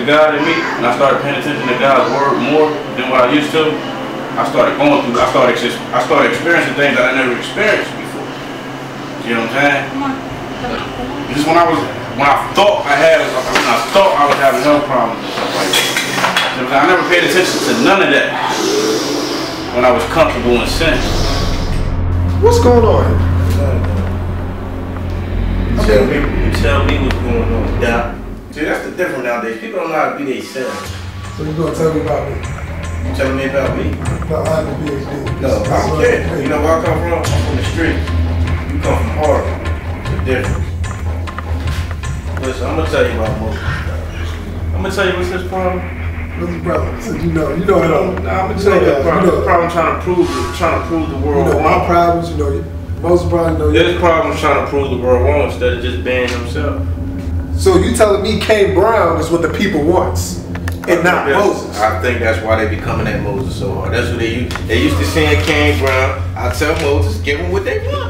God in me, and I started paying attention to God's word more than what I used to, I started going through, I started experiencing things that I never experienced before. You know what I'm saying? Just when I thought I was having health problems and stuff like that. I never paid attention to none of that when I was comfortable in sin. What's going on here? You tell me what's going on, Doc. See, that's the difference nowadays. People don't know how to be themselves. So you gonna tell me about me? You telling me about me? No, I have a PhD. No, I don't care. You know where I come from? I'm from the street. You come from Harlem. It's a difference. Listen, I'm gonna tell you about Moses. I'm gonna tell you what's his problem. What's the problem? So you know it all. Nah, I'm gonna tell you the problem. The problem trying to prove the world wrong. My problems, most problems, His problem is trying to prove the world wrong instead of just being himself. So you telling me Kane Brown is what the people wants, and not Moses? I think that's why they be coming at Moses so hard. That's what they used to saying Kane Brown. I tell Moses, give them what they want.